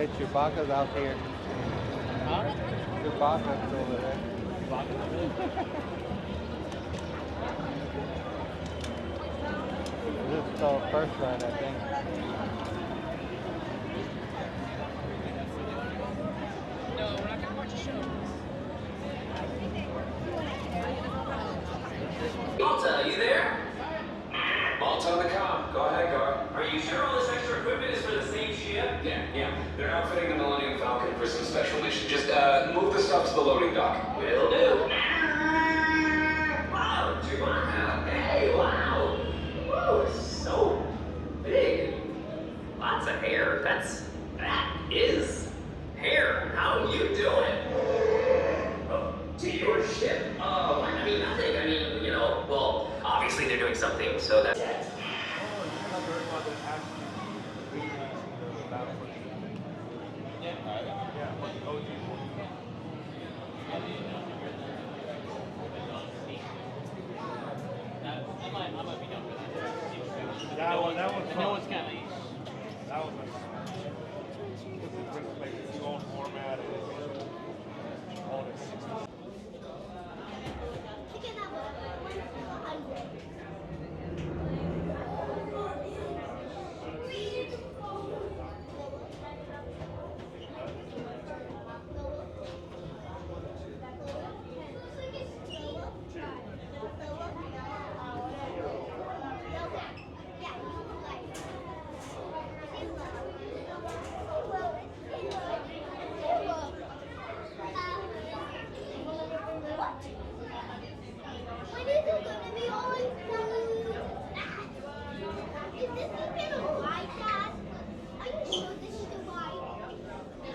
Hey, Chewbacca's out here. Huh? Chewbacca's over there. This is the first run, I think. No, we're not gonna watch a show. Malta, are you there? Malta on the comm. Go ahead, Gar. Are you sure all this extra equipment is for the same ship? Yeah. They're outfitting the Millennium Falcon for some special mission. Just move the stuff to the loading dock. Will do. Wow, Chewbacca. Hey, wow. Whoa, it's so big. Lots of hair. That is hair. How are you doing? Oh, to your ship? I mean, nothing. I mean, well, obviously they're doing something, so that's... I might be done with that. That one's no one's kind of easy. That was like its own format and all this.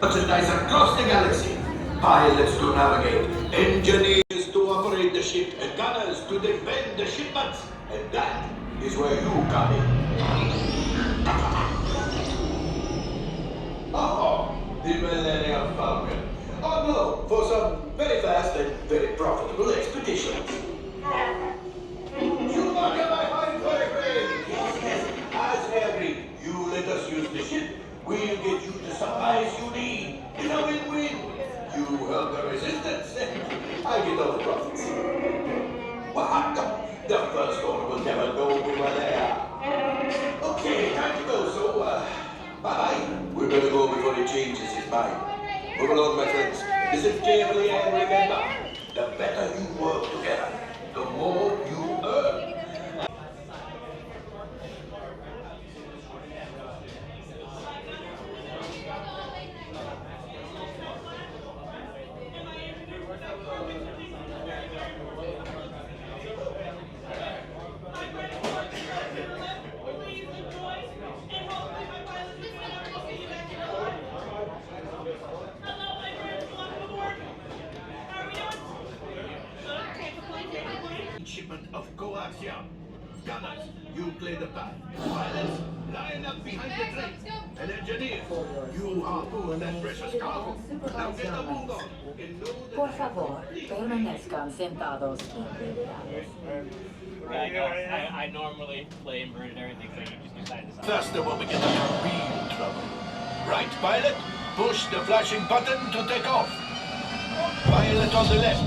Merchandise across the galaxy. Pilots to navigate, engineers to operate the ship, and gunners to defend the shipments. And that is where you come in. Oh, the Millennium Falcon. Oh no, for some very fast and very profitable expeditions. Chewbacca, my fine friend. Yes, as agreed, you let us use the ship. We'll get you the supplies you need. It's a win-win. You help the resistance, I get all the profits. What? The first order will never know we were there. Okay, time to go, so, bye-bye. We better go before he changes his mind. Move along, my friends. Listen carefully and remember, the better you work together, the more you earn. Shipment of coaxium. Gunners, you clear the path. Pilots, line up behind the train. And engineers, you harpoon that precious cargo. Now get the move on. Por favor, permanezcan sentados. I normally play inverted everything, so you just decided to... Faster when we get into real trouble. Right, pilot, push the flashing button to take off. Pilot on the left,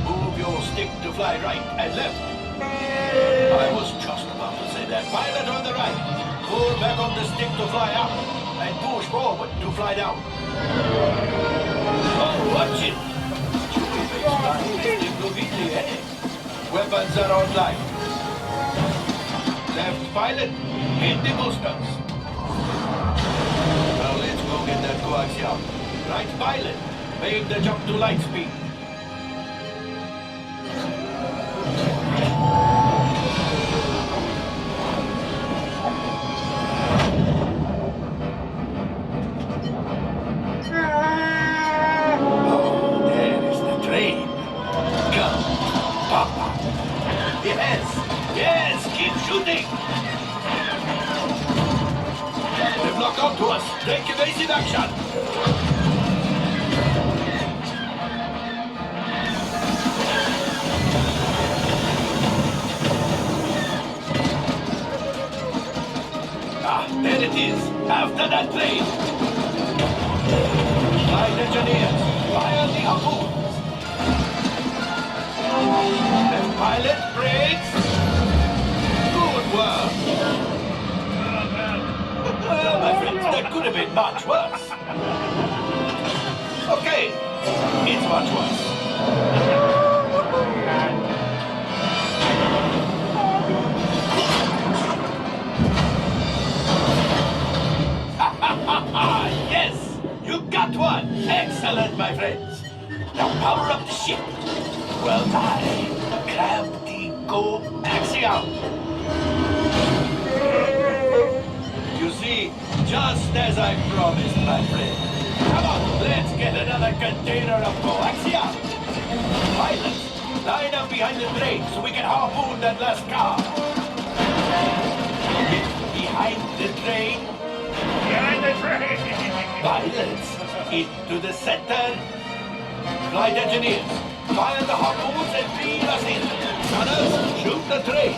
move your stick to fly right and left. I was just about to say that. Pilot on the right, pull back on the stick to fly up and push forward to fly down. Oh, watch it! Weapons are online. Left pilot, hit the boosters. Now let's go get that coaxium. Right pilot, make the jump to light speed. Oh, there is the train. Come, Papa. Yes, keep shooting. They've locked onto us. Take evasive action. Ah, there it is. After that plane. engineers, fire the harpoons. The pilot brakes. Good work. Well, my friends, that could have been much worse. Okay, it's much worse. Yes! You got one! Excellent, my friends! Now power up the ship. Well done. Grab the coaxium. You see, just as I promised, my friend. Come on, let's get another container of coaxium. Pilots, line up behind the train so we can harpoon that last car. Get behind the train. Behind the train! Pilots, into the center. Flight engineers, fire the harpoons and reel us in. Gunners, shoot the train.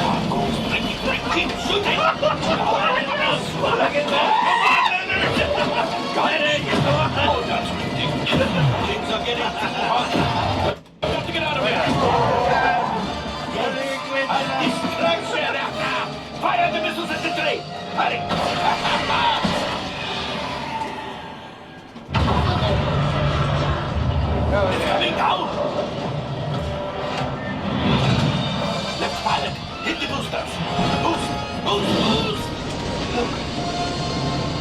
Harpoons, keep shooting. Swag it back. Got it. Oh, that's ridiculous. Things are getting too hot. We have to get out of here. A distraction! Fire the missiles at the train! Hurry! It's coming down! Left pilot, hit the boosters! Boost! Boost! Boost! Look!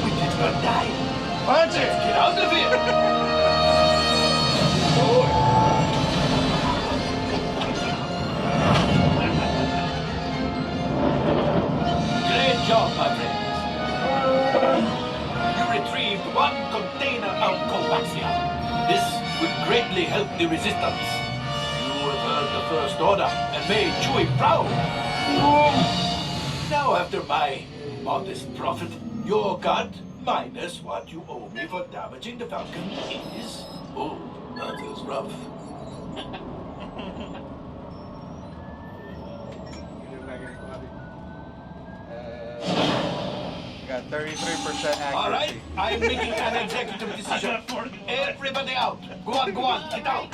We did not die! Punch Let's it! get out of here! Great job, my friends. You retrieved one container of coaxium. This will greatly help the resistance. You have heard the first order and made Chewie proud. Now, after my modest profit, your cut minus what you owe me for damaging the Falcon is... Oh, that is rough. Got 33% accuracy. All right, I'm making an executive decision. Everybody out. Go on, get out.